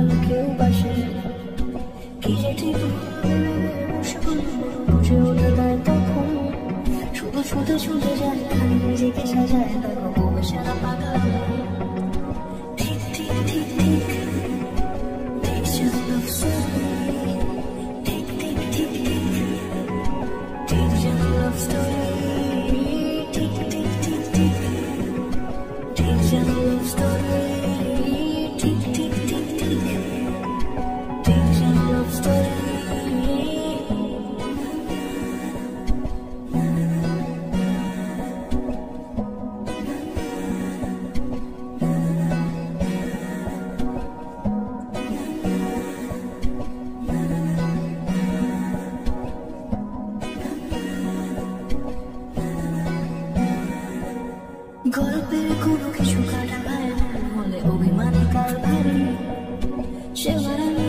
ভালো কেউ বাসে কি যে ঠিক বসে বুঝে ওঠে না তখন শুধু শুধু ছুটে যায় খালি নিজেকে সাজায় দেখো বউ সারা পাগল ঠিক ঠিক ঠিক ঠিক Takes your love story ঠিক ঠিক ঠিক ঠিক Takes your love story ঠিক ঠিক ঠিক ঠিক Takes your love story ঠিক ঠিক ঠিক ঠিক Takes your love story গল্পের কোনো কিছু কাটা ভাই হলে অভিমানে কাল ভারী সে মারানি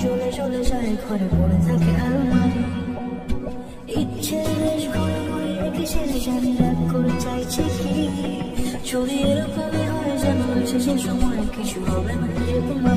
চলে চলে যায় ঘরে পড়ে থাকে আলমারি ইচ্ছে বেশ ঘরে ঘরে রেখে সে জানি রাগ করে চাইছে কি চুরি এরকমই হয় যেন শেষের সময় কিছু হবে না যে তোমার